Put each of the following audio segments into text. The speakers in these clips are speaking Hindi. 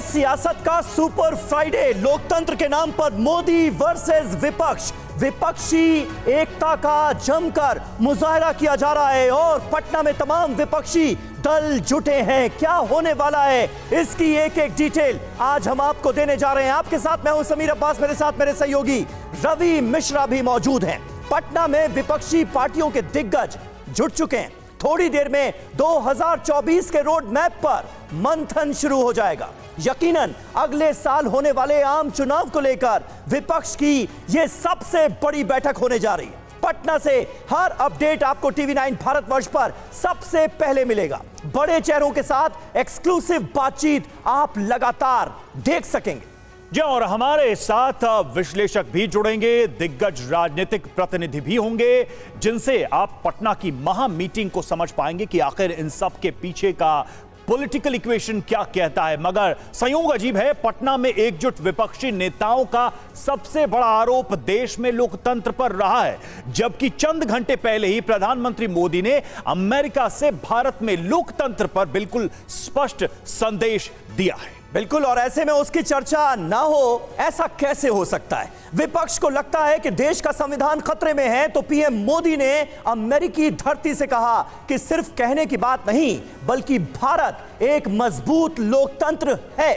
सियासत का सुपर फ्राइडे। लोकतंत्र के नाम पर मोदी वर्सेस विपक्ष, विपक्षी एकता का जमकर मुजाहरा किया जा रहा है और पटना में तमाम विपक्षी दल जुटे हैं। क्या होने वाला है, इसकी एक एक डिटेल आज हम आपको देने जा रहे हैं। आपके साथ मैं हूं समीर अब्बास, मेरे साथ मेरे सहयोगी रवि मिश्रा भी मौजूद हैं। पटना में विपक्षी पार्टियों के दिग्गज जुट चुके हैं। थोड़ी देर में 2024 के रोड मैप पर मंथन शुरू हो जाएगा। यकीनन अगले साल होने वाले आम चुनाव को लेकर विपक्ष की यह सबसे बड़ी बैठक होने जा रही है। पटना से हर अपडेट आपको टीवी9 भारतवर्ष पर सबसे पहले मिलेगा। बड़े चेहरों के साथ एक्सक्लूसिव बातचीत आप लगातार देख सकेंगे। जी, और हमारे साथ विश्लेषक भी जुड़ेंगे, दिग्गज राजनीतिक प्रतिनिधि भी होंगे, जिनसे आप पटना की महा मीटिंग को समझ पाएंगे कि आखिर इन सब के पीछे का पॉलिटिकल इक्वेशन क्या कहता है। मगर संयोग अजीब है, पटना में एकजुट विपक्षी नेताओं का सबसे बड़ा आरोप देश में लोकतंत्र पर रहा है, जबकि चंद घंटे पहले ही प्रधानमंत्री मोदी ने अमेरिका से भारत में लोकतंत्र पर बिल्कुल स्पष्ट संदेश दिया है। बिल्कुल, और ऐसे में उसकी चर्चा ना हो, ऐसा कैसे हो सकता है। विपक्ष को लगता है कि देश का संविधान खतरे में है, तो पीएम मोदी ने अमेरिकी धरती से कहा कि सिर्फ कहने की बात नहीं, बल्कि भारत एक मजबूत लोकतंत्र है।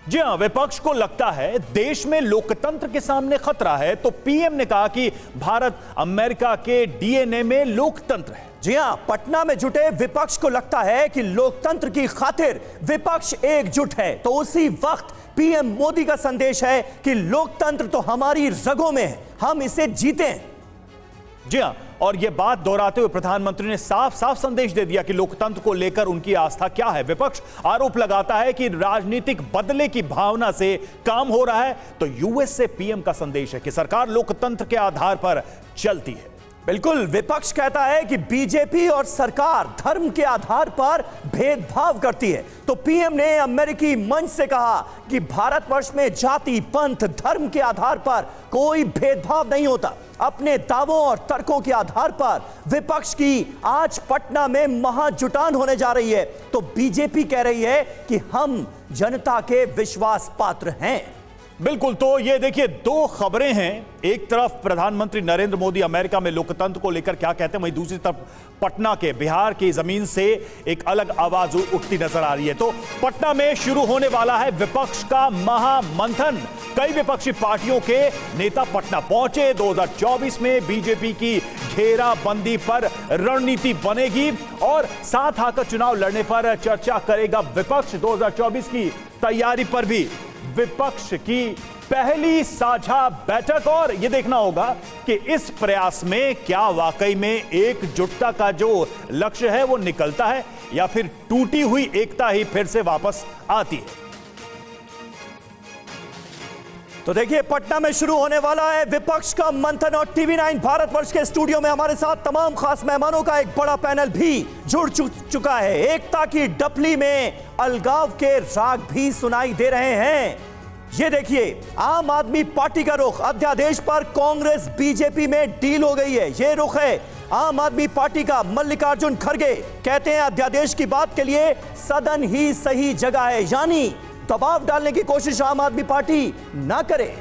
जी हां, विपक्ष को लगता है देश में लोकतंत्र के सामने खतरा है, तो पीएम ने कहा कि भारत अमेरिका के डीएनए में लोकतंत्र है। जी हां, पटना में जुटे विपक्ष को लगता है कि लोकतंत्र की खातिर विपक्ष एकजुट है, तो उसी वक्त पीएम मोदी का संदेश है कि लोकतंत्र तो हमारी रगों में है, हम इसे जीतें। जी हां, और यह बात दोहराते हुए प्रधानमंत्री ने साफ साफ संदेश दे दिया कि लोकतंत्र को लेकर उनकी आस्था क्या है। विपक्ष आरोप लगाता है कि राजनीतिक बदले की भावना से काम हो रहा है, तो यूएस से पीएम का संदेश है कि सरकार लोकतंत्र के आधार पर चलती है। बिल्कुल, विपक्ष कहता है कि बीजेपी और सरकार धर्म के आधार पर भेदभाव करती है, तो पीएम ने अमेरिकी मंच से कहा कि भारतवर्ष में जाति, पंथ, धर्म के आधार पर कोई भेदभाव नहीं होता। अपने दावों और तर्कों के आधार पर विपक्ष की आज पटना में महाजुटान होने जा रही है, तो बीजेपी कह रही है कि हम जनता के विश्वास पात्र हैं। बिल्कुल, तो ये देखिए, दो खबरें हैं। एक तरफ प्रधानमंत्री नरेंद्र मोदी अमेरिका में लोकतंत्र को लेकर क्या कहते हैं, वहीं दूसरी तरफ पटना के, बिहार की जमीन से एक अलग आवाज उठती नजर आ रही है। तो पटना में शुरू होने वाला है विपक्ष का महामंथन। कई विपक्षी पार्टियों के नेता पटना पहुंचे। 2024 में बीजेपी की घेराबंदी पर रणनीति बनेगी और साथ आकर चुनाव लड़ने पर चर्चा करेगा विपक्ष। 2024 की तैयारी पर भी विपक्ष की पहली साझा बैठक, और यह देखना होगा कि इस प्रयास में क्या वाकई में एकजुटता का जो लक्ष्य है वो निकलता है या फिर टूटी हुई एकता ही फिर से वापस आती है। तो देखिए, पटना में शुरू होने वाला है विपक्ष का मंथन, और टीवी9 भारतवर्ष के स्टूडियो में हमारे साथ तमाम खास मेहमानों का एक बड़ा पैनल भी जुड़ चुका है। एकता की डपली में अलगाव के राग भी सुनाई दे रहे हैं। ये देखिए, आम आदमी पार्टी का रुख, अध्यादेश पर कांग्रेस बीजेपी में डील हो गई है। ये रुख है आम आदमी पार्टी का। मल्लिकार्जुन खड़गे कहते हैं अध्यादेश की बात के लिए सदन ही सही जगह है, यानी दबाव डालने की कोशिश आम आदमी पार्टी ना करे।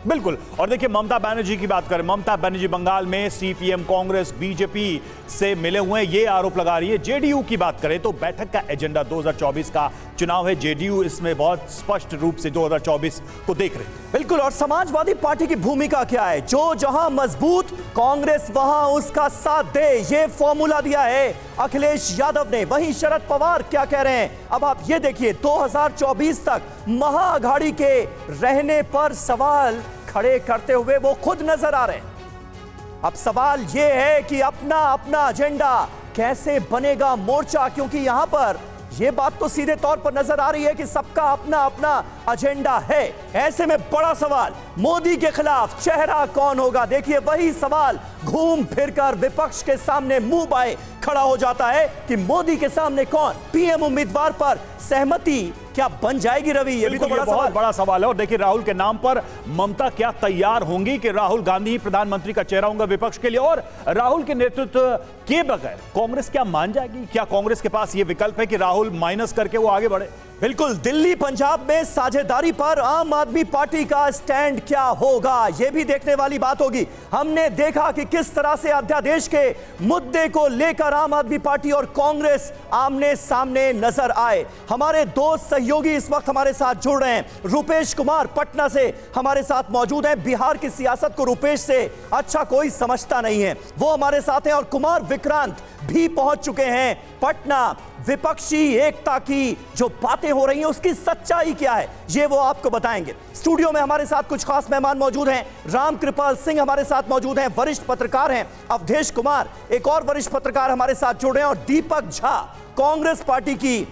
बिल्कुल, और देखिए, ममता बनर्जी की बात करें, ममता बनर्जी बंगाल में सीपीएम, कांग्रेस, बीजेपी से मिले हुए हैं, ये आरोप लगा रही है। जेडीयू की बात करें तो बैठक का एजेंडा 2024 का चुनाव है, जेडीयू इसमें बहुत स्पष्ट रूप से 2024 को देख रही है। बिल्कुल, और समाजवादी पार्टी की भूमिका क्या है? जो जहां मजबूत, कांग्रेस वहां उसका साथ दे, ये फॉर्मूला दिया है अखिलेश यादव ने। वहीं शरद पवार क्या कह रहे हैं, अब आप ये देखिए। 2024 तक महाअघाड़ी के रहने पर सवाल खड़े करते हुए वो खुद नजर आ रहे हैं। अब सवाल यह है कि अपना अपना एजेंडा कैसे बनेगा मोर्चा, क्योंकि यहां पर यह बात तो सीधे तौर पर नजर आ रही है कि सबका अपना अपना एजेंडा है। ऐसे में बड़ा सवाल, मोदी के खिलाफ चेहरा कौन होगा? देखिए, वही सवाल घूम फिरकर विपक्ष के सामने मुंह बाए खड़ा हो जाता है कि मोदी के सामने कौन? पीएम उम्मीदवार पर सहमति क्या बन जाएगी रवि? ये भी तो बहुत बड़ा सवाल है। और देखिए, राहुल के नाम पर ममता क्या तैयार होंगी कि राहुल गांधी ही प्रधानमंत्री का चेहरा होंगे विपक्ष के लिए, और राहुल के नेतृत्व के बगैर कांग्रेस क्या मान जाएगी? क्या कांग्रेस के पास यह विकल्प है कि राहुल माइनस करके वो आगे बढ़े? बिल्कुल, दिल्ली पंजाब में साझेदारी पर आम आदमी पार्टी का स्टैंड क्या होगा, यह भी देखने वाली बात होगी। हमने देखा कि किस तरह से अध्यादेश के मुद्दे को लेकर आम आदमी पार्टी और कांग्रेस आमने सामने नजर आए। हमारे दो सहयोगी इस वक्त हमारे साथ जुड़ रहे हैं। रुपेश कुमार पटना से हमारे साथ मौजूद हैं। बिहार की सियासत को रुपेश से अच्छा कोई समझता नहीं है, वो हमारे साथ हैं। और कुमार विक्रांत भी पहुंच चुके हैं पटना। विपक्षी एकता की जो बातें हो रही हैं उसकी सच्चाई क्या है, ये वो आपको बताएंगे। स्टूडियो में हमारे साथ कुछ खास मेहमान मौजूद हैं। रामकृपाल सिंह हमारे साथ मौजूद हैं, वरिष्ठ पत्रकार हैं। अवधेश कुमार एक और वरिष्ठ पत्रकार हमारे साथ जुड़ रहे हैं। और दीपक झा कांग्रेस पार्टी की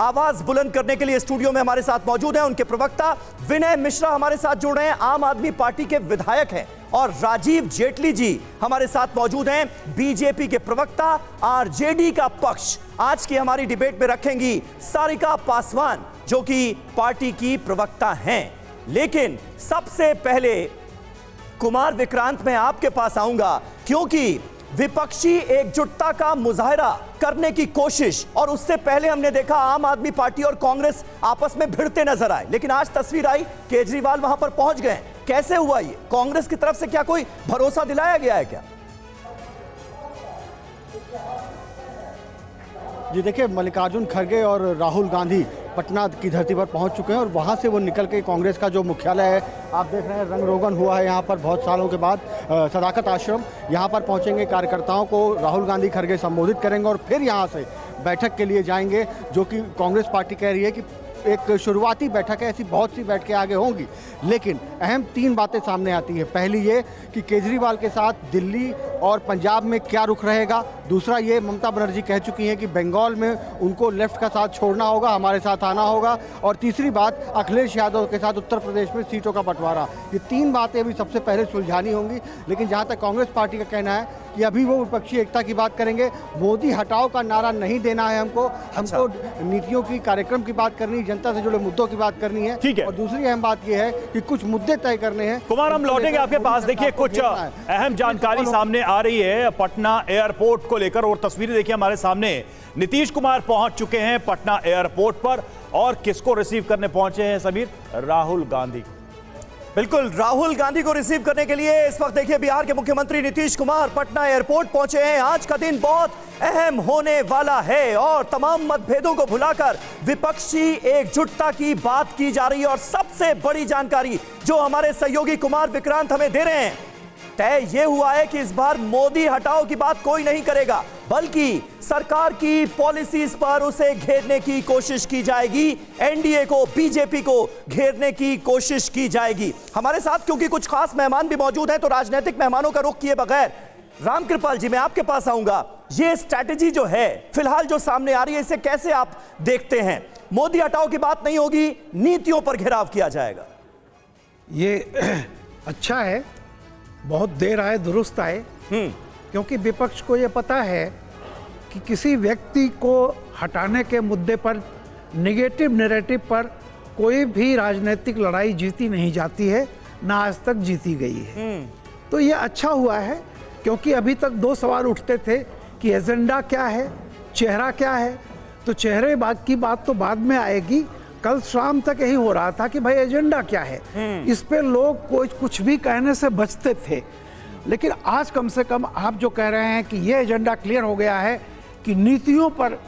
आवाज बुलंद करने के लिए स्टूडियो में हमारे साथ मौजूद हैं। उनके प्रवक्ता विनय मिश्रा हमारे साथ जुड़ रहे हैं, आम आदमी पार्टी के विधायक हैं। और राजीव जेटली जी हमारे साथ मौजूद हैं, बीजेपी के प्रवक्ता। आरजेडी का पक्ष आज की हमारी डिबेट में रखेंगी सारिका पासवान, जो कि पार्टी की प्रवक्ता हैं। लेकिन सबसे पहले कुमार विक्रांत मैं आपके पास आऊंगा, क्योंकि विपक्षी एकजुटता का मुजाहरा करने की कोशिश, और उससे पहले हमने देखा आम आदमी पार्टी और कांग्रेस आपस में भिड़ते नजर आए। लेकिन आज तस्वीर आई केजरीवाल वहां पर पहुंच गए। कैसे हुआ ये? कांग्रेस की तरफ से क्या कोई भरोसा दिलाया गया है क्या? जी देखिए, मल्लिकार्जुन खड़गे और राहुल गांधी पटना की धरती पर पहुंच चुके हैं और वहां से वो निकल के कांग्रेस का जो मुख्यालय है, आप देख रहे हैं रंग रोगन हुआ है यहाँ पर बहुत सालों के बाद। सदाकत आश्रम यहाँ पर पहुंचेंगे, कार्यकर्ताओं को राहुल गांधी खड़गे संबोधित करेंगे और फिर यहाँ से बैठक के लिए जाएंगे, जो कि कांग्रेस पार्टी कह रही है कि एक शुरुआती बैठक है। ऐसी बहुत सी बैठकें आगे होंगी, लेकिन अहम 3 बातें सामने आती है। पहली ये कि केजरीवाल के साथ दिल्ली और पंजाब में क्या रुख रहेगा। दूसरा ये, ममता बनर्जी कह चुकी हैं कि बंगाल में उनको लेफ्ट का साथ छोड़ना होगा, हमारे साथ आना होगा। और तीसरी बात, अखिलेश यादव के साथ उत्तर प्रदेश में सीटों का बंटवारा। ये 3 बातें अभी सबसे पहले सुलझानी होंगी। लेकिन जहाँ तक कांग्रेस पार्टी का कहना है कि अभी वो विपक्षी एकता की बात करेंगे। मोदी हटाओ का नारा नहीं देना है हमको नीतियों की, कार्यक्रम की बात करनी, जनता से जुड़े मुद्दों की बात करनी है। ठीक है। और दूसरी अहम बात यह है कि कुछ मुद्दे तय करने हैं। कुमार, हम लौटेंगे आपके पास। देखिए, कुछ अहम जानकारी सामने आ रही है पटना एयरपोर्ट को लेकर, और तस्वीरें देखिए हमारे सामने। नीतीश कुमार पहुंच चुके हैं पटना एयरपोर्ट पर, और किसको रिसीव करने पहुंचे हैं समीर? राहुल गांधी को। बिल्कुल, राहुल गांधी को रिसीव करने के लिए इस वक्त देखिए बिहार के मुख्यमंत्री नीतीश कुमार पटना एयरपोर्ट पहुंचे हैं। आज का दिन बहुत अहम होने वाला है और तमाम मतभेदों को भुलाकर विपक्षी एकजुटता की बात की जा रही है। और सबसे बड़ी जानकारी जो हमारे सहयोगी कुमार विक्रांत हमें दे रहे हैं, तय यह हुआ है कि इस बार मोदी हटाओ की बात कोई नहीं करेगा, बल्कि सरकार की पॉलिसीज पर उसे घेरने की कोशिश की जाएगी। एनडीए को, बीजेपी को घेरने की कोशिश की जाएगी। हमारे साथ क्योंकि कुछ खास मेहमान भी मौजूद हैं, तो राजनीतिक मेहमानों का रुख किए बगैर रामकृपाल जी मैं आपके पास आऊंगा। ये स्ट्रैटेजी जो है फिलहाल जो सामने आ रही है, इसे कैसे आप देखते हैं? मोदी हटाओ की बात नहीं होगी, नीतियों पर घेराव किया जाएगा। ये अच्छा है, बहुत देर आए दुरुस्त आए, क्योंकि विपक्ष को यह पता है कि किसी व्यक्ति को हटाने के मुद्दे पर, नेगेटिव नैरेटिव पर कोई भी राजनीतिक लड़ाई जीती नहीं जाती है, ना आज तक जीती गई है। तो ये अच्छा हुआ है, क्योंकि अभी तक 2 सवाल उठते थे कि एजेंडा क्या है, चेहरा क्या है। तो चेहरे की बात तो बाद में आएगी। कल शाम तक यही हो रहा था कि भाई एजेंडा क्या है, इस पे लोग कुछ भी कहने से बचते थे। लेकिन आज कम से कम आप जो कह रहे हैं कि ये एजेंडा क्लियर हो गया है कि नीतियों पर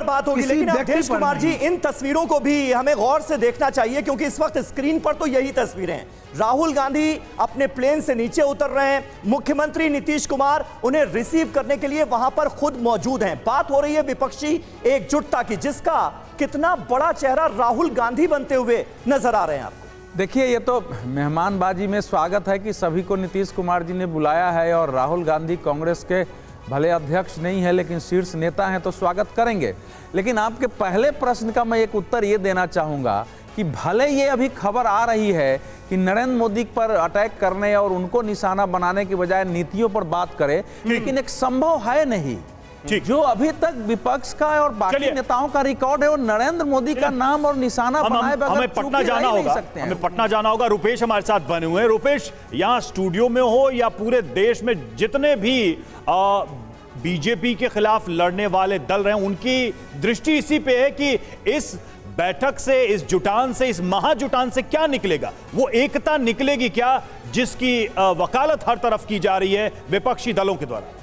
बात होगी। लेकिन अवधेश कुमार जी, इन तस्वीरों को भी हमें गौर से देखना चाहिए, क्योंकि इस वक्त स्क्रीन पर तो यही तस्वीरें हैं। राहुल गांधी अपने प्लेन से नीचे उतर रहे हैं, मुख्यमंत्री नीतीश कुमार उन्हें रिसीव करने के लिए वहां पर खुद मौजूद हैं। बात हो रही है विपक्षी एकजुटता की, जिसका कितना बड़ा चेहरा राहुल गांधी बनते हुए नजर आ रहे हैं आपको। देखिए, ये तो मेहमानबाजी में स्वागत है कि सभी को नीतीश कुमार जी ने बुलाया है, और राहुल गांधी कांग्रेस के भले अध्यक्ष नहीं है लेकिन शीर्ष नेता हैं, तो स्वागत करेंगे। लेकिन आपके पहले प्रश्न का मैं एक उत्तर ये देना चाहूँगा कि भले ये अभी खबर आ रही है कि नरेंद्र मोदी पर अटैक करने और उनको निशाना बनाने के बजाय नीतियों पर बात करें, लेकिन एक संभव है नहीं। जो अभी तक विपक्ष का और बाकी नेताओं का रिकॉर्ड है, वो नरेंद्र मोदी का नाम और निशाना बनाए बगैर हमें पटना जाना होगा, हमें पटना जाना होगा। रुपेश हमारे साथ बने हुए हैं। रुपेश, यहाँ स्टूडियो में हो या पूरे देश में जितने भी बीजेपी के खिलाफ लड़ने वाले दल रहे, उनकी दृष्टि इसी पे है कि इस बैठक से, इस जुटान से, इस महाजुटान से क्या निकलेगा, वो एकता निकलेगी क्या जिसकी वकालत हर तरफ की जा रही है विपक्षी दलों के द्वारा।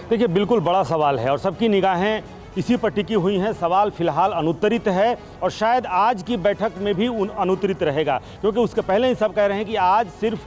देखिए, बिल्कुल बड़ा सवाल है और सबकी निगाहें इसी पर टिकी हुई हैं। सवाल फिलहाल अनुत्तरित है और शायद आज की बैठक में भी अनुत्तरित रहेगा, क्योंकि उसके पहले ही सब कह रहे हैं कि आज सिर्फ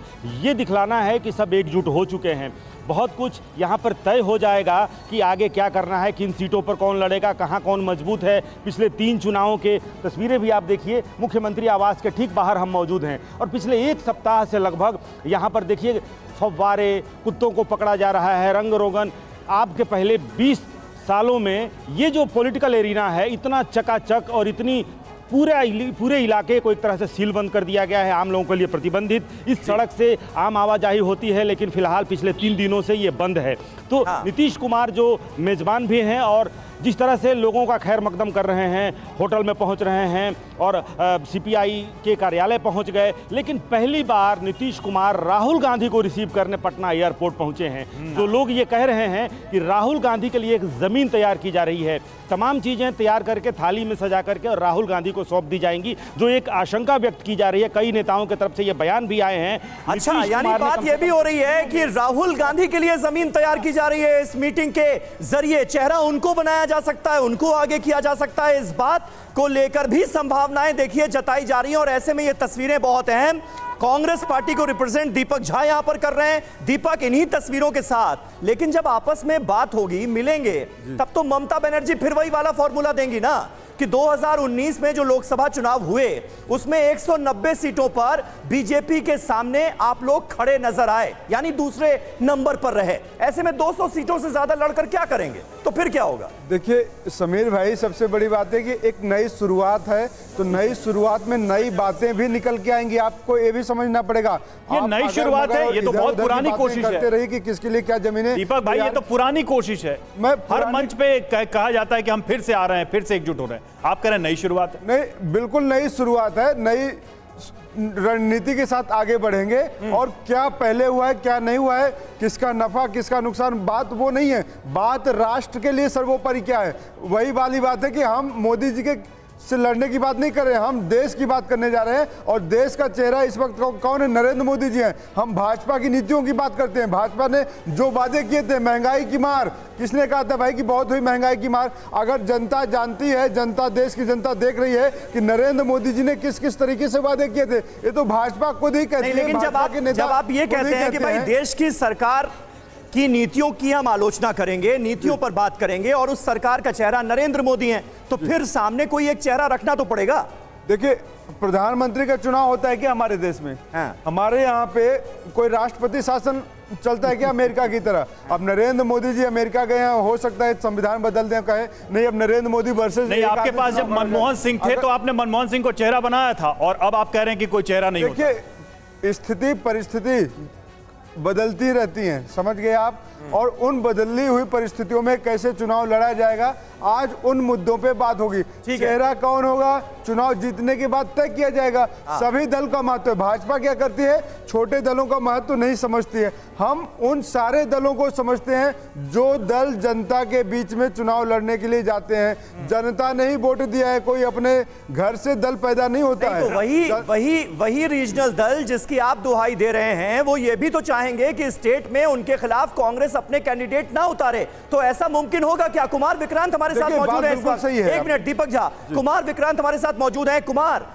ये दिखलाना है कि सब एकजुट हो चुके हैं। बहुत कुछ यहाँ पर तय हो जाएगा कि आगे क्या करना है, किन सीटों पर कौन लड़ेगा, कहाँ कौन मजबूत है। पिछले 3 चुनावों के तस्वीरें भी आप देखिए, मुख्यमंत्री आवास के ठीक बाहर हम मौजूद हैं और पिछले 1 सप्ताह से लगभग यहाँ पर देखिए फव्वारे, कुत्तों को पकड़ा जा रहा है, रंग रोगन। आपके पहले 20 सालों में ये जो पॉलिटिकल एरिना है, इतना चकाचक और इतनी पूरे इलाके को एक तरह से सील बंद कर दिया गया है, आम लोगों के लिए प्रतिबंधित। इस सड़क से आम आवाजाही होती है, लेकिन फिलहाल पिछले 3 दिनों से ये बंद है। तो नीतीश कुमार जो मेजबान भी हैं और जिस तरह से लोगों का खैर मकदम कर रहे हैं, होटल में पहुंच रहे हैं और सीपीआई के कार्यालय पहुंच गए, लेकिन पहली बार नीतीश कुमार राहुल गांधी को रिसीव करने पटना एयरपोर्ट पहुंचे हैं। तो लोग ये कह रहे हैं कि राहुल गांधी के लिए एक ज़मीन तैयार की जा रही है, तमाम चीज़ें तैयार करके थाली में सजा करके और राहुल गांधी को सौंप दी जाएंगी, जो एक आशंका व्यक्त की जा रही है। कई नेताओं की तरफ से ये बयान भी आए हैं। अच्छा, यानी बात यह भी हो रही है कि राहुल गांधी के लिए जमीन तैयार की जा रही है। इस मीटिंग के जरिए चेहरा उनको बनाया जा सकता है, उनको आगे किया जा सकता है। इस बात को लेकर भी संभावनाएं देखिए जताई जा रही हैं और ऐसे में ये तस्वीरें बहुत अहम। कांग्रेस पार्टी को रिप्रेजेंट दीपक झा यहां पर कर रहे हैं, दीपक इन्हीं तस्वीरों के साथ। लेकिन जब आपस में बात होगी, मिलेंगे, तब तो ममता बनर्जी फिर वही वाला फॉर्मूला देंगी ना कि 2019 में जो लोकसभा चुनाव हुए उसमें 190 सीटों पर बीजेपी के सामने आप लोग खड़े नजर आए, यानी दूसरे नंबर पर रहे। ऐसे में 200 सीटों से ज्यादा लड़कर क्या करेंगे? तो फिर क्या होगा? देखिए समीर भाई, सबसे बड़ी बात है कि एक नई शुरुआत है, तो नई शुरुआत में नई बातें भी निकल के आएंगी। आपको ये भी समझना पड़ेगा, ये नई शुरुआत है, ये तो बहुत पुरानी कोशिश है रही कि किसके लिए क्या जमीनें। दीपक भाई, ये तो पुरानी कोशिश है। हर मंच पे कहा जाता है कि हम फिर से आ रहे हैं, फिर से एकजुट हो रहे हैं। आप कह रहे हैं नई शुरुआत है? नहीं, बिल्कुल नई शुरुआत है। नई रणनीति के साथ आगे बढ़ेंगे और क्या पहले हुआ है क्या नहीं हुआ है, किसका नफा किसका नुकसान, बात वो नहीं है। बात राष्ट्र के लिए सर्वोपरि क्या है, वही वाली बात है कि हम मोदी जी के से लड़ने की बात नहीं कर रहे हैं, हम देश की बात करने जा रहे हैं। और देश का चेहरा इस वक्त कौन है? नरेंद्र मोदी जी हैं। हम भाजपा की नीतियों की बात करते हैं। भाजपा ने जो वादे किए थे, महंगाई की मार, किसने कहा था भाई कि बहुत हुई महंगाई की मार? अगर जनता जानती है, जनता, देश की जनता देख रही है कि नरेंद्र मोदी जी ने किस किस तरीके से वादे किए थे, ये तो भाजपा खुद ही कहती है। लेकिन जब आप ये कहते हैं कि भाई देश की सरकार की नीतियों की हम आलोचना करेंगे, नीतियों पर बात करेंगे और उस सरकार का चेहरा नरेंद्र मोदी है, तो फिर सामने कोई एक चेहरा रखना तो पड़ेगा। देखिए, प्रधानमंत्री का चुनाव होता है क्या हमारे देश में? हमारे यहाँ पे कोई राष्ट्रपति शासन चलता है क्या अमेरिका की तरह? अब नरेंद्र मोदी जी अमेरिका गए हैं, हो सकता है संविधान बदल दें, कहे नहीं अब नरेंद्र मोदी वर्सेस नहीं। आपके पास जब मनमोहन सिंह थे तो आपने मनमोहन सिंह को चेहरा बनाया था और अब आप कह रहे हैं कि कोई चेहरा नहीं होता। देखिए, स्थिति परिस्थिति बदलती रहती हैं, समझ गए आप? और उन बदली हुई परिस्थितियों में कैसे चुनाव लड़ा जाएगा, आज उन मुद्दों पे बात होगी। चेहरा कौन होगा, चुनाव जीतने के बाद तय किया जाएगा। सभी दल का महत्व है। भाजपा क्या करती है? छोटे दलों का महत्व नहीं समझती है। हम उन सारे दलों को समझते हैं जो दल जनता के बीच में चुनाव लड़ने के लिए जाते हैं। जनता ने ही वोट दिया है, कोई अपने घर से दल पैदा नहीं होता है। तो वही रीजनल दल जिसकी आप दुहाई दे रहे हैं, वो ये भी तो चाहेंगे कि स्टेट में उनके खिलाफ कांग्रेस अपने कैंडिडेट ना उतारे। तो ऐसा मुमकिन होगा क्या? कुमार विक्रांत हमारे साथ मौजूद है इस वक्त। एक मिनट, दीपक झा, कुमार विक्रांत हमारे साथ मौजूद है। कुमार,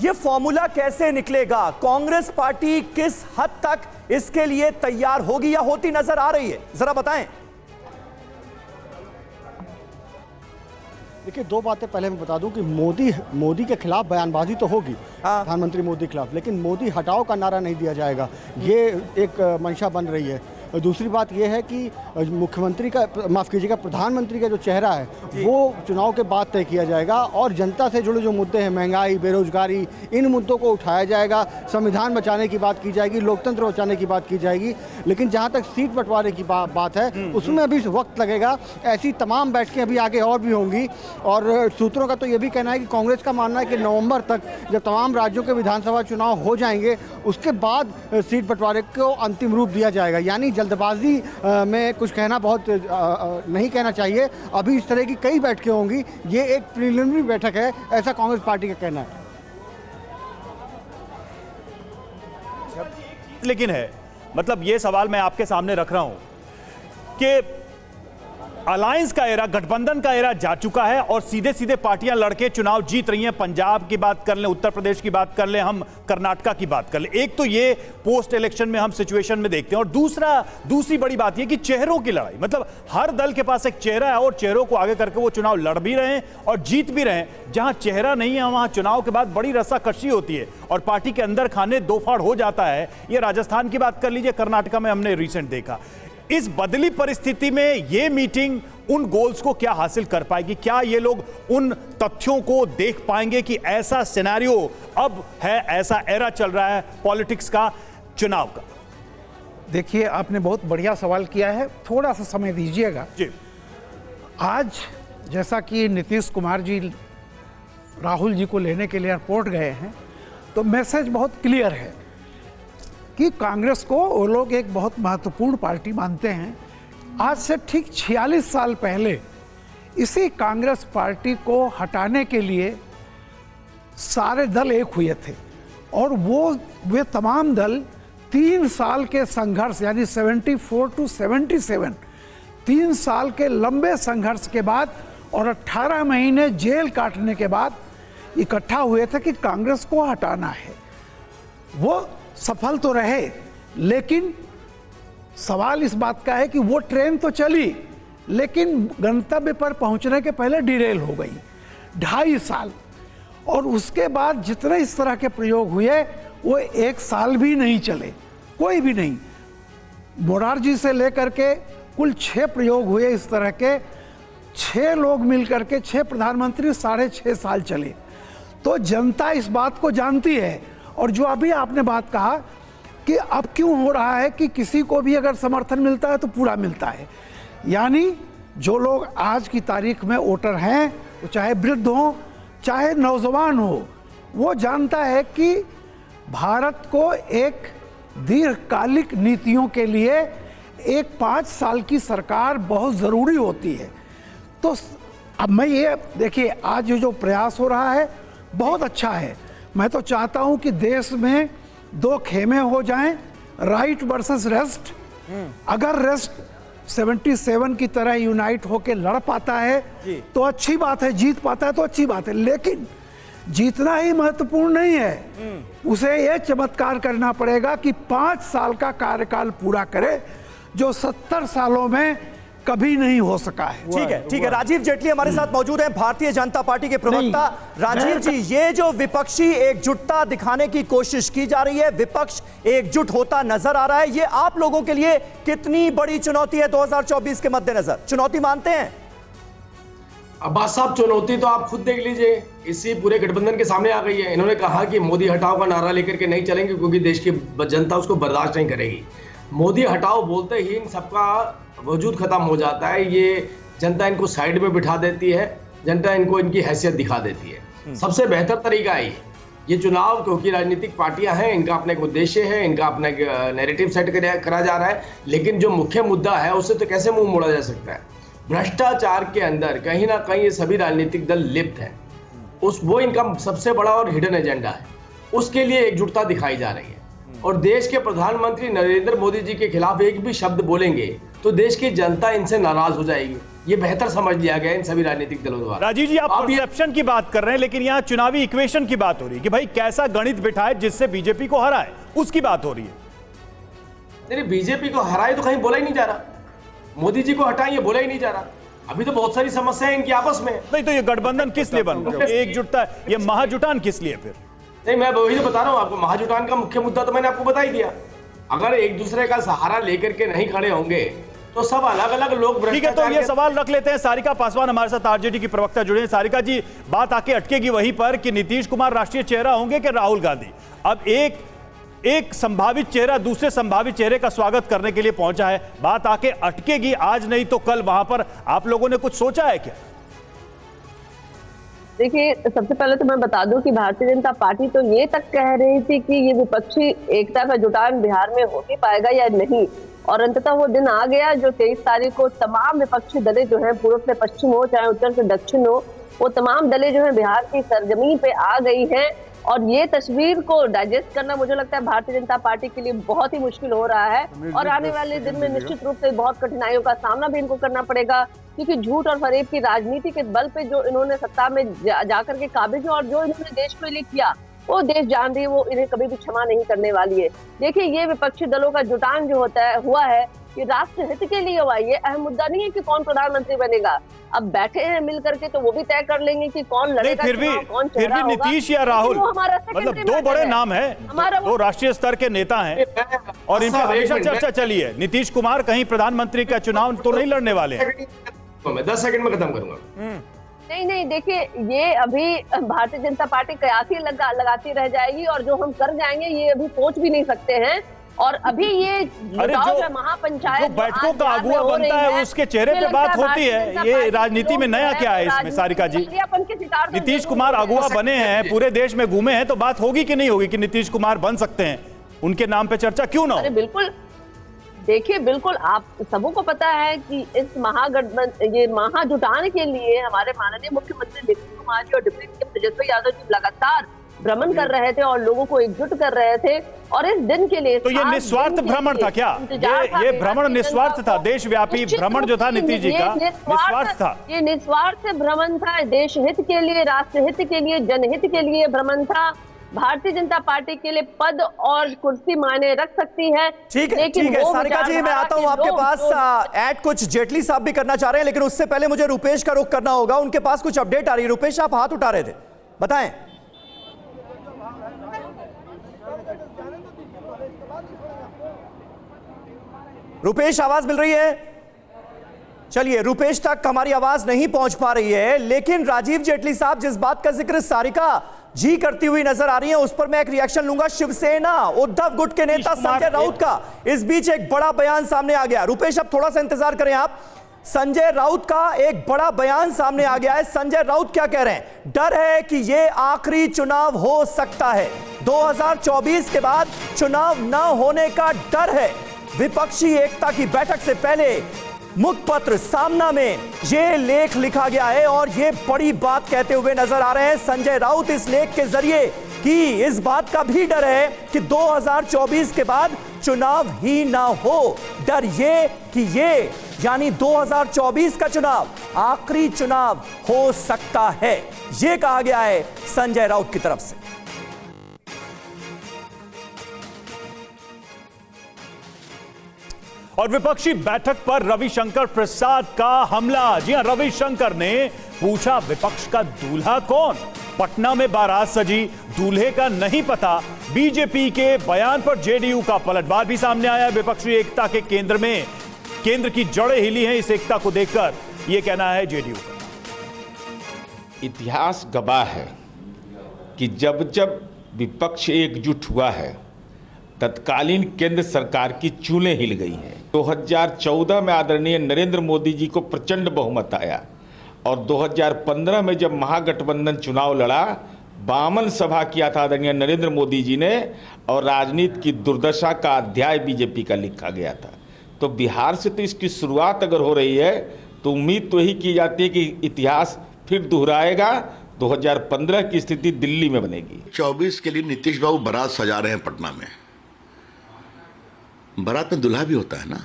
ये फॉर्मूला कैसे निकलेगा? कांग्रेस पार्टी किस हद तक इसके लिए तैयार होगी या होती नजर आ रही है, जरा बताएं। देखिए, 2 बातें पहले मैं बता दूं कि मोदी के खिलाफ बयानबाजी तो होगी, प्रधानमंत्री मोदी के खिलाफ, लेकिन मोदी हटाओ का नारा नहीं दिया जाएगा। ये एक मंशा बन रही है। दूसरी बात यह है कि मुख्यमंत्री का, माफ़ कीजिएगा, प्रधानमंत्री का जो चेहरा है वो चुनाव के बाद तय किया जाएगा और जनता से जुड़े जो मुद्दे हैं, महंगाई, बेरोजगारी, इन मुद्दों को उठाया जाएगा। संविधान बचाने की बात की जाएगी, लोकतंत्र बचाने की बात की जाएगी। लेकिन जहाँ तक सीट बंटवारे की बात है उसमें अभी वक्त लगेगा। ऐसी तमाम बैठकें अभी आगे और भी होंगी और सूत्रों का तो ये भी कहना है कि कांग्रेस का मानना है कि नवंबर तक जब तमाम राज्यों के विधानसभा चुनाव हो जाएंगे उसके बाद सीट बंटवारे को अंतिम रूप दिया जाएगा। यानी जल्दबाजी में कुछ कहना बहुत नहीं कहना चाहिए। अभी इस तरह की कई बैठकें होंगी, ये एक प्रीलिमिनरी बैठक है, ऐसा कांग्रेस पार्टी का कहना है। लेकिन है, मतलब ये सवाल मैं आपके सामने रख रहा हूं कि अलायंस का एरा, गठबंधन का एरा जा चुका है और सीधे सीधे पार्टियां लड़के चुनाव जीत रही हैं। पंजाब की बात कर लें, उत्तर प्रदेश की बात कर लें, हम कर्नाटका की बात कर लें। एक तो ये पोस्ट इलेक्शन में हम सिचुएशन में देखते हैं और दूसरी बड़ी बात ये कि चेहरों की लड़ाई, मतलब हर दल के पास एक चेहरा है और चेहरों को आगे करके वो चुनाव लड़ भी रहे हैं और जीत भी रहे हैं। जहां चेहरा नहीं है वहां चुनाव के बाद बड़ी रस्साकशी होती है और पार्टी के अंदर खाने दो फाड़ हो जाता है। ये राजस्थान की बात कर लीजिए, कर्नाटका में हमने रिसेंट देखा। इस बदली परिस्थिति में ये मीटिंग उन गोल्स को क्या हासिल कर पाएगी? क्या ये लोग उन तथ्यों को देख पाएंगे कि ऐसा सिनेरियो अब है, ऐसा एरा चल रहा है पॉलिटिक्स का, चुनाव का? देखिए, आपने बहुत बढ़िया सवाल किया है, थोड़ा सा समय दीजिएगा जी। आज जैसा कि नीतीश कुमार जी राहुल जी को लेने के लिए एयरपोर्ट गए हैं तो मैसेज बहुत क्लियर है कि कांग्रेस को वो लोग एक बहुत महत्वपूर्ण पार्टी मानते हैं। आज से ठीक 46 साल पहले इसी कांग्रेस पार्टी को हटाने के लिए सारे दल एक हुए थे और वे तमाम दल 3 साल के संघर्ष, यानी 74 to 77, 3 साल के लंबे संघर्ष के बाद और 18 महीने जेल काटने के बाद इकट्ठा हुए थे कि कांग्रेस को हटाना है। वो सफल तो रहे, लेकिन सवाल इस बात का है कि वो ट्रेन तो चली लेकिन गंतव्य पर पहुंचने के पहले डिरेल हो गई 2.5 साल। और उसके बाद जितने इस तरह के प्रयोग हुए वो 1 साल भी नहीं चले, कोई भी नहीं। मोरारजी से लेकर के कुल 6 प्रयोग हुए इस तरह के, 6 लोग मिलकर के 6 प्रधानमंत्री 6.5 साल चले। तो जनता इस बात को जानती है। और जो अभी आपने बात कहा कि अब क्यों हो रहा है कि किसी को भी अगर समर्थन मिलता है तो पूरा मिलता है, यानी जो लोग आज की तारीख में वोटर हैं, वो चाहे वृद्ध हो चाहे नौजवान हो, वो जानता है कि भारत को एक दीर्घकालिक नीतियों के लिए एक 5 साल की सरकार बहुत ज़रूरी होती है। तो अब मैं ये देखिए, आज जो प्रयास हो रहा है बहुत अच्छा है। मैं तो चाहता हूं कि देश में 2 खेमे हो जाएं, राइट वर्सेस रेस्ट। अगर रेस्ट 77 की तरह यूनाइट होकर लड़ पाता है तो अच्छी बात है, जीत पाता है तो अच्छी बात है, लेकिन जीतना ही महत्वपूर्ण नहीं है। उसे यह चमत्कार करना पड़ेगा कि 5 साल का कार्यकाल पूरा करे, जो 70 सालों में कभी नहीं हो सका है। ठीक है। राजीव जेटली हमारे साथ मौजूद हैं, भारतीय जनता पार्टी के प्रवक्ता। राजीव जी, ये जो विपक्षी एकजुटता दिखाने की कोशिश की जा रही है, विपक्ष एकजुट होता नजर आ रहा है, ये आप लोगों के लिए कितनी बड़ी चुनौती है 2024 के मद्देनजर? चुनौती मानते हैं? अब्बास साहब, चुनौती तो आप खुद देख लीजिए, इसी पूरे गठबंधन के सामने आ गई है। इन्होंने कहा कि मोदी हटाओ का नारा लेकर के नहीं चलेंगे क्योंकि देश की जनता उसको बर्दाश्त नहीं करेगी। मोदी हटाओ बोलते ही इन सबका वजूद खत्म हो जाता है। ये जनता इनको साइड में बिठा देती है, जनता इनको इनकी हैसियत दिखा देती है। सबसे बेहतर तरीका है ये चुनाव, क्योंकि राजनीतिक पार्टियां हैं, इनका अपना एक उद्देश्य है, इनका अपना एक नैरेटिव सेट करा जा रहा है, लेकिन जो मुख्य मुद्दा है उससे तो कैसे मुंह मोड़ा जा सकता है? भ्रष्टाचार के अंदर कहीं ना कहीं ये सभी राजनीतिक दल लिप्त हैं। वो इनका सबसे बड़ा और हिडन एजेंडा है, उसके लिए एकजुटता दिखाई जा रही है। और देश के प्रधानमंत्री नरेंद्र मोदी जी के खिलाफ एक भी शब्द बोलेंगे तो देश की जनता इनसे नाराज हो जाएगी। ये बेहतर समझ लिया गया इन सभी राजनीतिक दलों द्वारा। राजीव जी, आप परसेप्शन की बात कर रहे हैं, लेकिन यहाँ चुनावी इक्वेशन की बात हो रही है कि भाई कैसा गणित बिठाए जिससे बीजेपी को हराए, उसकी बात हो रही है। नहीं, बीजेपी को हराए तो कहीं बोला ही नहीं जा रहा, मोदी जी को हटाए ये बोला ही नहीं जा रहा। अभी तो बहुत सारी समस्याएं इनकी आपस में। नहीं तो ये गठबंधन किस लिए बन रहा है, एकजुटता, ये महाजुटान किस लिए? फिर नहीं, मैं वही तो बता रहा हूं आपको, महाजुटान का मुख्य मुद्दा तो मैंने आपको बता ही दिया। अगर एक दूसरे का सहारा लेकर के नहीं खड़े होंगे तो सब अलग अलग लोग ठीक है, तो ये सवाल रख लेते हैं। सारिका पासवान हमारे साथ आरजेडी की प्रवक्ता जुड़े हैं। सारिका जी, बात आके अटकेगी वहीं पर कि नीतीश कुमार राष्ट्रीय चेहरा होंगे कि राहुल गांधी। अब एक संभावित चेहरा दूसरे संभावित चेहरे का स्वागत करने के लिए पहुंचा है, बात आके अटकेगी आज नहीं तो कल। वहां पर आप लोगों ने कुछ सोचा है क्या? देखिए, सबसे पहले तो मैं बता दूं कि भारतीय जनता पार्टी तो ये तक कह रही थी कि ये विपक्षी एकता का जुटान बिहार में हो ही पाएगा या नहीं, और अंततः वो दिन आ गया जो 23 तारीख को तमाम विपक्षी दलें जो है, पूर्व से पश्चिम हो चाहे उत्तर से दक्षिण हो, वो तमाम दलें जो है बिहार की सरजमीन पे आ गई हैं। और ये तस्वीर को डाइजेस्ट करना मुझे लगता है भारतीय जनता पार्टी के लिए बहुत ही मुश्किल हो रहा है, और आने वाले दिन में निश्चित रूप से बहुत कठिनाइयों का सामना भी इनको करना पड़ेगा, क्योंकि झूठ और फरेब की राजनीति के बल पे जो इन्होंने सत्ता में जाकर के काबिज और जो इन्होंने देश के लिए किया, वो देश जान रही है, वो इन्हें कभी भी क्षमा नहीं करने वाली है। देखिए, ये विपक्षी दलों का जुटान जो हुआ है ये राष्ट्र हित के लिए हुआ। ये अहम मुद्दा नहीं है कि कौन प्रधानमंत्री बनेगा। अब बैठे हैं मिल करके तो वो भी तय कर लेंगे कि कौन लड़ेगा, फिर भी नीतीश या राहुल, मतलब दो बड़े नाम है, दो राष्ट्रीय स्तर के नेता हैं और इन पर हमेशा चर्चा चली है। नीतीश कुमार कहीं प्रधानमंत्री का चुनाव तो नहीं लड़ने वाले हैं। मैं 10 सेकंड में खत्म करूंगा। नहीं, देखिए, ये अभी भारतीय जनता पार्टी कयासी लगाती रह जाएगी, और जो हम कर जाएंगे ये अभी सोच भी नहीं सकते हैं। और अभी ये महापंचायत जो बैठकों का अगुआ बनता है उसके चेहरे पे बात होती है। ये राजनीति में नया क्या है इसमें? सारिका जी, नीतीश कुमार अगुआ बने हैं, पूरे देश में घूमे हैं, तो बात होगी कि नहीं होगी कि नीतीश कुमार बन सकते हैं? उनके नाम पे चर्चा क्यों ना हो? बिल्कुल, देखिए, बिल्कुल आप सबको पता है कि इस महाजुटान के लिए हमारे माननीय मुख्यमंत्री नीतीश कुमार जी और डिप्टी सीएम तेजस्वी यादव जी लगातार भ्रमण कर रहे थे और लोगों को एकजुट कर रहे थे। और इस दिन के लिए तो ये निस्वार्थ भ्रमण था क्या? ये भ्रमण निस्वार्थ था? देशव्यापी भ्रमण जो था नीतीश जी का निस्वार्थ था? ये निस्वार्थ भ्रमण था, देश हित के लिए, राष्ट्र हित के लिए, जनहित के लिए भ्रमण था। भारतीय जनता पार्टी के लिए पद और कुर्सी मायने रख सकती है। ठीक है, ठीक है सारिका जी, मैं आता हूं आपके पास। ऐड कुछ जेटली साहब भी करना चाह रहे हैं, लेकिन उससे पहले मुझे रुपेश का रुख करना होगा। उनके पास कुछ अपडेट आ रही है। रुपेश, आप हाथ उठा रहे थे, बताएं। रुपेश, आवाज मिल रही है? चलिए, रुपेश तक हमारी आवाज नहीं पहुंच पा रही है, लेकिन राजीव जेटली साहब जिस बात का जिक्र सारिका जी करती हुई नजर आ रही है, उस पर मैं एक रिएक्शन लूंगा। शिवसेना उद्धव गुट के नेता संजय राउत का इस बीच एक बड़ा बयान सामने आ गया। रुपेश, अब थोड़ा सा इंतजार करें आप। संजय राउत का एक बड़ा बयान सामने आ गया है। संजय राउत क्या कह रहे हैं? डर है कि यह आखिरी चुनाव हो सकता है, 2024 के बाद चुनाव न होने का डर है। विपक्षी एकता की बैठक से पहले मुखपत्र सामना में यह लेख लिखा गया है और यह बड़ी बात कहते हुए नजर आ रहे हैं संजय राउत इस लेख के जरिए कि इस बात का भी डर है कि 2024 के बाद चुनाव ही ना हो। डर ये कि ये यानी 2024 का चुनाव आखिरी चुनाव हो सकता है, यह कहा गया है संजय राउत की तरफ से। और विपक्षी बैठक पर रविशंकर प्रसाद का हमला। जी हां, रविशंकर ने पूछा विपक्ष का दूल्हा कौन? पटना में बारात सजी, दूल्हे का नहीं पता। बीजेपी के बयान पर जेडीयू का पलटवार भी सामने आया। विपक्षी एकता के केंद्र की जड़ें हिली हैं इस एकता को देखकर, यह कहना है जेडीयू का। इतिहास गवाह है कि जब जब विपक्ष एकजुट हुआ है तत्कालीन केंद्र सरकार की चूलें हिल गई हैं। 2014 में आदरणीय नरेंद्र मोदी जी को प्रचंड बहुमत आया और 2015 में जब महागठबंधन चुनाव लड़ा, बामन सभा किया था आदरणीय नरेंद्र मोदी जी ने, और राजनीति की दुर्दशा का अध्याय बीजेपी का लिखा गया था। तो बिहार से तो इसकी शुरुआत अगर हो रही है तो उम्मीद तो यही की जाती है कि इतिहास फिर दोहराएगा। 2015 की स्थिति दिल्ली में बनेगी। 24 के लिए नीतीश बाबू बारात सजा रहे हैं पटना में। बारात में दुल्हा भी होता है ना,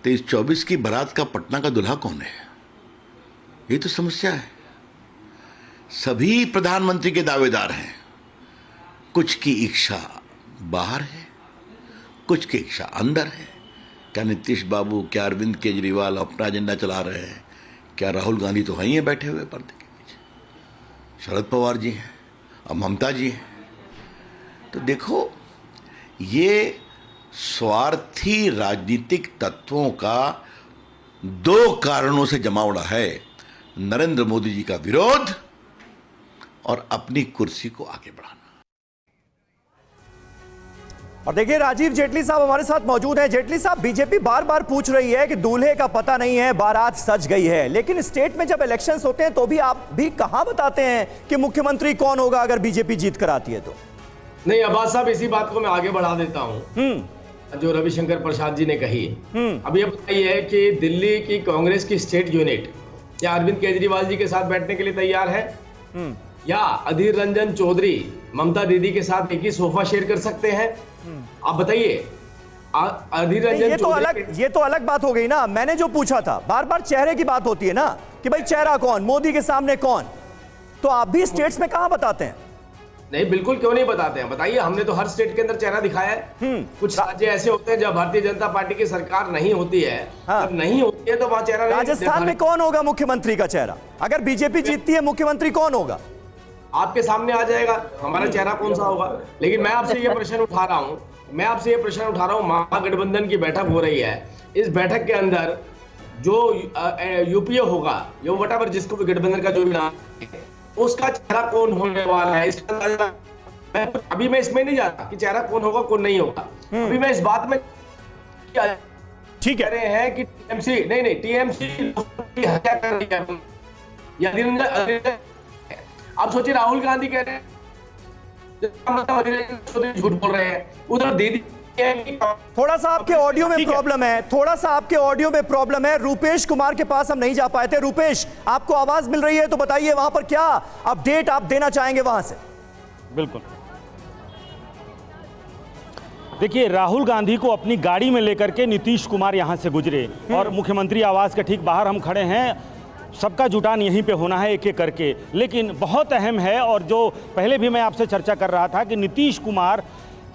तो इस 24 की बारात का पटना का दुल्हा कौन है? ये तो समस्या है। सभी प्रधानमंत्री के दावेदार हैं, कुछ की इच्छा बाहर है, कुछ की इच्छा अंदर है। क्या नीतीश बाबू, क्या अरविंद केजरीवाल अपना एजेंडा चला रहे हैं? क्या राहुल गांधी तो वहीं हैं बैठे हुए पर्दे के पीछे? शरद पवार जी हैं और ममता जी हैं। तो देखो, ये स्वार्थी राजनीतिक तत्वों का 2 कारणों से जमावड़ा है, नरेंद्र मोदी जी का विरोध और अपनी कुर्सी को आगे बढ़ाना। और देखिए राजीव जेटली साहब हमारे साथ मौजूद हैं। जेटली साहब, बीजेपी बार बार पूछ रही है कि दूल्हे का पता नहीं है, बारात सज गई है, लेकिन स्टेट में जब इलेक्शंस होते हैं तो भी आप भी कहां बताते हैं कि मुख्यमंत्री कौन होगा अगर बीजेपी जीत कर आती है तो? नहीं अब्बास साहब, इसी बात को मैं आगे बढ़ा देता हूं जो रविशंकर प्रसाद जी ने कही। अब ये बताइए कि दिल्ली की कांग्रेस की स्टेट यूनिट क्या अरविंद केजरीवाल जी के साथ बैठने के लिए तैयार है? या अधीर रंजन चौधरी ममता दीदी के साथ एक ही सोफा शेयर कर सकते हैं? आप बताइए। अधीर रंजन ये तो अलग बात हो गई ना। मैंने जो पूछा था, बार बार चेहरे की बात होती है ना कि भाई चेहरा कौन, मोदी के सामने कौन, तो आप भी स्टेट्स में कहां बताते हैं? नहीं बिल्कुल क्यों नहीं बताते हैं, बताइए। हमने तो हर स्टेट के अंदर चेहरा दिखाया है। कुछ राज्य ऐसे होते हैं जब भारतीय जनता पार्टी की सरकार नहीं होती है, जब नहीं होती है तो वहां चेहरा नहीं। राजस्थान में कौन होगा मुख्यमंत्री का चेहरा? अगर बीजेपी जीतती है मुख्यमंत्री कौन होगा? आपके सामने आ जाएगा हमारा चेहरा कौन सा होगा। लेकिन मैं आपसे ये प्रश्न उठा रहा हूं, महागठबंधन की बैठक हो रही है। इस बैठक के अंदर जो यूपीए होगा, जो वटावर जिसको भी गठबंधन का जो भी नाम है, उसका चेहरा कौन होने वाला है इसका अभी मैं इसमें नहीं जाता कि चेहरा कौन होगा कौन नहीं होगा। अभी मैं इस बात में ठीक कह रहे हैं कि टीएमसी टीएमसी हत्या कर रही है। आप सोचिए, राहुल गांधी कह रहे हैं झूठ बोल रहे हैं, उधर दीदी थोड़ा सा आपके ऑडियो में प्रॉब्लम है, रूपेश कुमार के पास हम नहीं जा पाए थे। रूपेश, आपको आवाज मिल रही है तो बताइए वहां पर क्या अपडेट आप देना चाहेंगे वहां से? बिल्कुल, देखिए राहुल गांधी को अपनी गाड़ी में लेकर के नीतीश कुमार यहां से गुजरे और मुख्यमंत्री आवास के ठीक बाहर हम खड़े हैं। सबका जुटान यहीं पे होना है एक एक करके, लेकिन बहुत अहम है और जो पहले भी मैं आपसे चर्चा कर रहा था कि नीतीश कुमार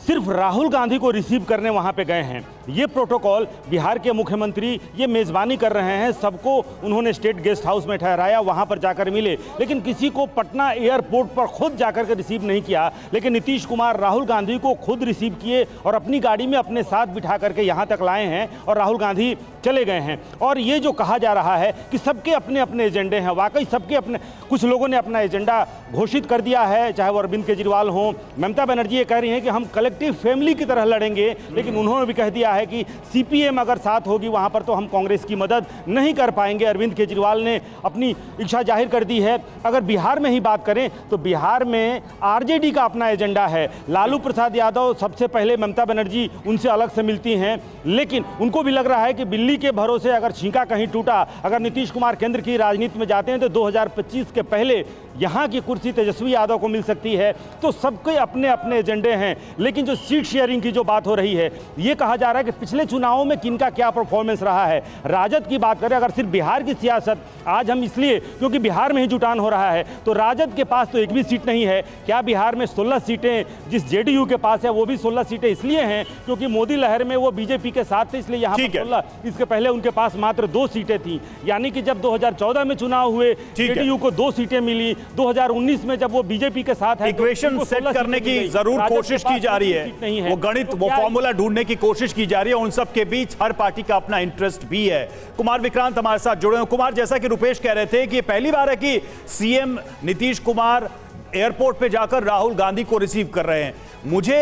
सिर्फ राहुल गांधी को रिसीव करने वहां पे गए हैं। ये प्रोटोकॉल बिहार के मुख्यमंत्री ये मेज़बानी कर रहे हैं, सबको उन्होंने स्टेट गेस्ट हाउस में ठहराया, वहां पर जाकर मिले, लेकिन किसी को पटना एयरपोर्ट पर खुद जाकर के रिसीव नहीं किया। लेकिन नीतीश कुमार राहुल गांधी को खुद रिसीव किए और अपनी गाड़ी में अपने साथ बिठा करके यहाँ तक लाए हैं और राहुल गांधी चले गए हैं। और ये जो कहा जा रहा है कि सबके अपने अपने एजेंडे हैं, वाकई सबके अपने, कुछ लोगों ने अपना एजेंडा घोषित कर दिया है, चाहे वो अरविंद केजरीवाल हों, ममता बनर्जी ये कह रही हैं कि हम कलेक्टिव फैमिली की तरह लड़ेंगे, लेकिन उन्होंने भी कह दिया है कि सीपीएम अगर साथ होगी वहां पर तो हम कांग्रेस की मदद नहीं कर पाएंगे। अरविंद केजरीवाल ने अपनी इच्छा जाहिर कर दी है। अगर बिहार में ही बात करें तो बिहार में आरजेडी का अपना एजेंडा है। लालू प्रसाद यादव सबसे पहले ममता बनर्जी उनसे अलग से मिलती हैं, लेकिन उनको भी लग रहा है कि बिल्ली के भरोसे अगर छींका कहीं टूटा, अगर नीतीश कुमार केंद्र की राजनीति में जाते हैं तो 2025 के पहले यहाँ की कुर्सी तेजस्वी यादव को मिल सकती है। तो सबके अपने अपने एजेंडे हैं। लेकिन जो सीट शेयरिंग की जो बात हो रही है, ये कहा जा रहा है कि पिछले चुनावों में किनका क्या परफॉर्मेंस रहा है। राजद की बात करें, अगर सिर्फ बिहार की सियासत, आज हम इसलिए क्योंकि बिहार में ही जुटान हो रहा है, तो राजद के पास तो एक भी सीट नहीं है। क्या बिहार में 16 सीटें जिस जेडीयू के पास है वो भी 16 सीटें इसलिए हैं क्योंकि मोदी लहर में वो बीजेपी के साथ थे, इसलिए यहाँ पर 16, इसके पहले उनके पास मात्र 2 सीटें थी। यानी कि जब 2014 में चुनाव हुए जेडीयू को 2 सीटें मिली, 2019 में जब वो बीजेपी के साथ है, इक्वेशन सेट करने की जरूर कोशिश की जा रही है, वो गणित, वो फॉर्मूला ढूंढने की कोशिश की जा रही है। उन सब के बीच हर पार्टी का अपना इंटरेस्ट भी है। कुमार विक्रांत हमारे साथ जुड़े हैं। कुमार, जैसा कि रुपेश कह रहे थे कि ये पहली बार है कि सीएम नीतीश कुमार एयरपोर्ट पे जाकर राहुल गांधी को रिसीव कर रहे हैं। मुझे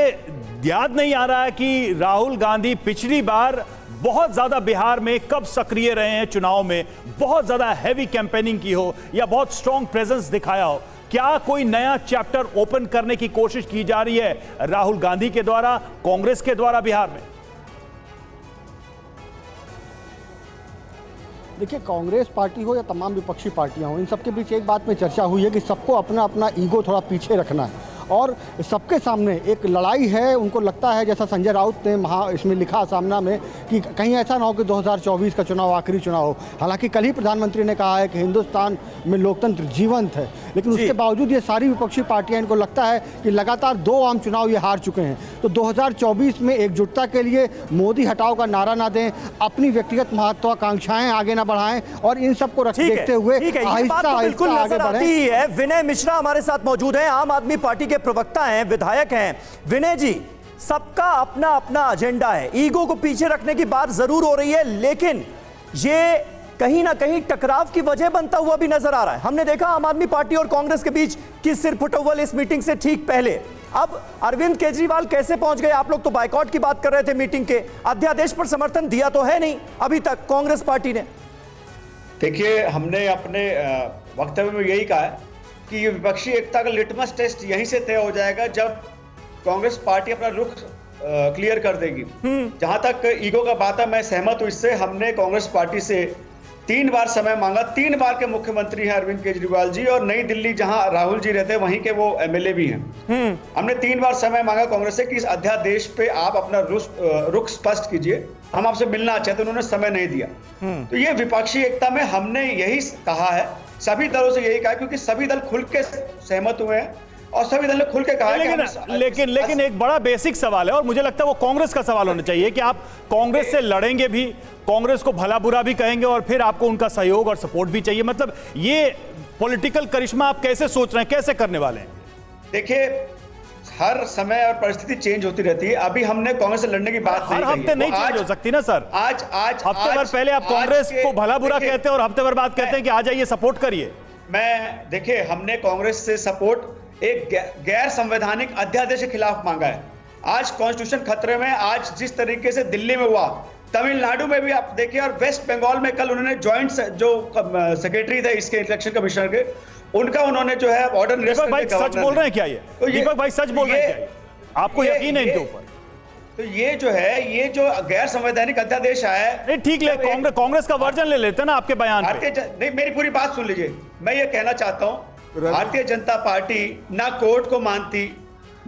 याद नहीं आ रहा है कि राहुल गांधी पिछली बार बहुत ज्यादा बिहार में कब सक्रिय रहे हैं, चुनाव में बहुत ज्यादा हैवी कैंपेनिंग की हो या बहुत स्ट्रॉन्ग प्रेजेंस दिखाया हो। क्या कोई नया चैप्टर ओपन करने की कोशिश की जा रही है राहुल गांधी के द्वारा, कांग्रेस के द्वारा बिहार में? देखिए, कांग्रेस पार्टी हो या तमाम विपक्षी पार्टियां हो, इन सबके बीच एक बात में चर्चा हुई है कि सबको अपना अपना ईगो थोड़ा पीछे रखना है और सबके सामने एक लड़ाई है। उनको लगता है, जैसा संजय राउत ने इसमें लिखा सामना में, कि कहीं ऐसा ना हो कि 2024 का चुनाव आखिरी चुनाव हो। हालांकि कल ही प्रधानमंत्री ने कहा है कि हिंदुस्तान में लोकतंत्र जीवंत है, लेकिन उसके बावजूद ये सारी विपक्षी पार्टियां, इनको लगता है कि लगातार 2 आम चुनाव ये हार चुके हैं, तो 2024 में एकजुटता के लिए मोदी हटाओ का नारा ना दें, अपनी व्यक्तिगत महत्वाकांक्षाएं आगे ना बढ़ाएं और इन सबको देखते हुए आहिस्ता आहिस्ता आगे बढ़ें। विनय मिश्रा हमारे साथ मौजूद हैं, आम आदमी पार्टी के प्रवक्ता हैं, विधायक हैं। विनय जी, सबका अपना अपना एजेंडा है, ईगो को पीछे रखने की बात जरूर हो रही है, लेकिन ये कहीं ना कहीं टकराव की वजह बनता हुआ भी नजर आ रहा है। हमने देखा आम आदमी पार्टी और कांग्रेस के बीच की सिरफुटौल इस मीटिंग से ठीक पहले। अब अरविंद केजरीवाल कैसे पहुंच गए? आप लोग तो बायकॉट की बात कर रहे थे मीटिंग के, अध्यादेश पर समर्थन दिया तो है नहीं अभी तक कांग्रेस पार्टी ने। देखिए, हमने अपने वक्तव्य में यही कहा है कि ये विपक्षी एकता का लिटमस टेस्ट यहीं से तय हो जाएगा जब कांग्रेस पार्टी अपना रुख क्लियर कर देगी। जहां तक ईगो का बात है, मैं सहमत हूं इससे। हमने कांग्रेस पार्टी से 3 बार समय मांगा, 3 बार के मुख्यमंत्री हैं अरविंद केजरीवाल जी, और नई दिल्ली जहां राहुल जी रहते हैं वहीं के वो एमएलए भी हैं। हमने 3 बार समय मांगा कांग्रेस से कि इस अध्यादेश पे आप अपना रुख स्पष्ट कीजिए, हम आपसे मिलना चाहते, उन्होंने समय नहीं दिया। तो ये विपक्षी एकता में हमने यही कहा है, सभी दलों से यही कहा, क्योंकि सभी दल खुल के सहमत हुए हैं और सभी दल ने खुल के कहा लेकिन एक बड़ा बेसिक सवाल है, और मुझे लगता है वो कांग्रेस का सवाल होना चाहिए कि आप कांग्रेस से लड़ेंगे भी, कांग्रेस को भला बुरा भी कहेंगे, और फिर आपको उनका सहयोग और सपोर्ट भी चाहिए। मतलब ये पॉलिटिकल करिश्मा आप कैसे सोच रहे हैं, कैसे करने वाले हैं? देखिए, हर समय और परिस्थिति चेंज होती रहती है। अभी हमने कांग्रेस से लड़ने की बात हर हफ्ते नहीं चेंज हो सकती ना सर। आज हफ्ते भर पहले आप कांग्रेस को भला बुरा कहते हैं और हफ्ते भर बाद कहते हैं कि आ जाइए सपोर्ट करिए। मैं देखिए, हमने कांग्रेस से सपोर्ट एक गैर संवैधानिक अध्यादेश के खिलाफ मांगा है। आज कॉन्स्टिट्यूशन खतरे में, आज जिस तरीके से दिल्ली में हुआ, तमिलनाडु में भी आप देखिए, और वेस्ट बंगाल में कल उन्होंने ज्वाइंट जो सेक्रेटरी थे इसके इलेक्शन कमिश्नर के, उनका उन्होंने जो है ऑर्डर। दीपक भाई सच बोल रहे हैं क्या ये? दीपक भाई सच बोल रहे हैं क्या? आपको यकीन है इनके ऊपर? तो ये जो है, ये जो गैर संवैधानिक अध्यादेश आया है, नहीं ठीक ले, कांग्रेस का वर्जन ले लेते हैं ना आपके बयान पे। नहीं, मेरी पूरी बात सुन लीजिए। मैं ये कहना चाहता हूं, भारतीय जनता पार्टी ना कोर्ट को मानती,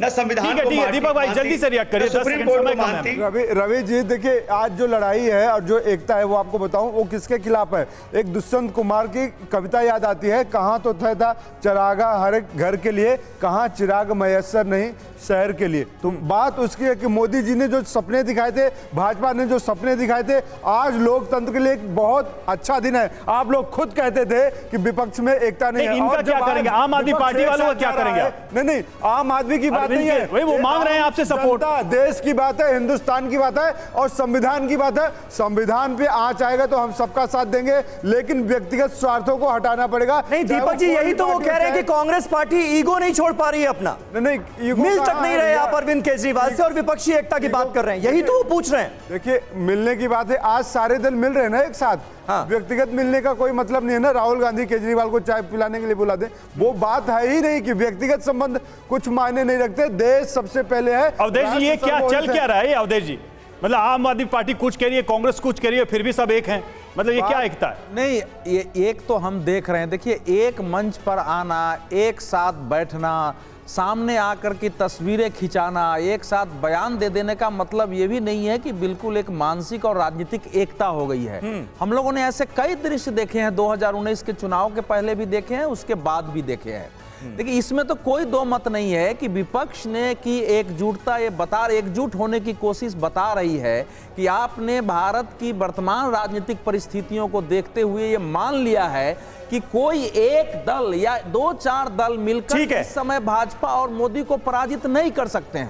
न संविधान को मानती। दीपक भाई जल्दी से रिएक्ट करिए, सुप्रीम कोर्ट को मानती। रवि जी देखिए, आज जो लड़ाई है और जो एकता है वो आपको बताऊं वो किसके खिलाफ है। एक दुष्यंत कुमार की कविता याद आती है, कहां तो था चिरागा हर एक घर के लिए, कहां चिराग मयस्सर नहीं शहर के लिए। तो बात उसकी है कि मोदी जी ने जो सपने दिखाए थे, भाजपा ने जो सपने दिखाए थे, आज लोकतंत्र के लिए एक बहुत अच्छा दिन है। आप लोग खुद कहते थे कि विपक्ष में एकता नहीं है, इनका क्या करेंगे? आम आदमी पार्टी वालों का क्या करेंगे? नहीं, आम आदमी की बात नहीं है, वही वो मांग रहे हैं आपसे सपोर्ट। देश की बात है, हिंदुस्तान की बात है और संविधान की बात है। संविधान पे आंच आएगा तो हम सबका साथ देंगे, लेकिन व्यक्तिगत स्वार्थों को हटाना पड़ेगा। नहीं दीपक जी, यही तो वो कह रहे हैं कि कांग्रेस पार्टी ईगो नहीं छोड़ पा रही है अपना। नहीं, मिल तक नहीं रहे आप अरविंद केजरीवाल से और विपक्षी एकता की बात कर रहे हैं, यही तो वो पूछ रहे हैं। देखिए, मिलने की बात है, आज सारे दल मिल रहे हैं ना एक साथ। हाँ। व्यक्तिगत मिलने का कोई मतलब नहीं है ना, राहुल गांधी केजरीवाल को चाय पिलाने के लिए बुला दे, वो बात है ही नहीं कि व्यक्तिगत संबंध कुछ मायने नहीं रखते। देश सबसे पहले है। अवधेश जी, ये क्या चल क्या रहा है अवधेश जी? मतलब आम आदमी पार्टी कुछ कह रही है, कांग्रेस कुछ कह रही है, फिर भी सब एक हैं, मतलब ये क्या एकता है? नहीं, ये एक तो हम देख रहे हैं। देखिए, एक मंच पर आना, एक साथ बैठना, सामने आकर की तस्वीरें खिंचाना, एक साथ बयान दे देने का मतलब ये भी नहीं है कि बिल्कुल एक मानसिक और राजनीतिक एकता हो गई है। हम लोगों ने ऐसे कई दृश्य देखे हैं, 2019 के चुनाव के पहले भी देखे हैं, उसके बाद भी देखे हैं। देखिए, इसमें तो कोई दो मत नहीं है कि विपक्ष ने की एकजुटता ये एकजुट होने की कोशिश बता रही है कि आपने भारत की वर्तमान राजनीतिक परिस्थितियों को देखते हुए ये मान लिया है कि कोई एक दल या 2-4 दल मिलकर इस समय भाजपा और मोदी को पराजित नहीं कर सकते हैं।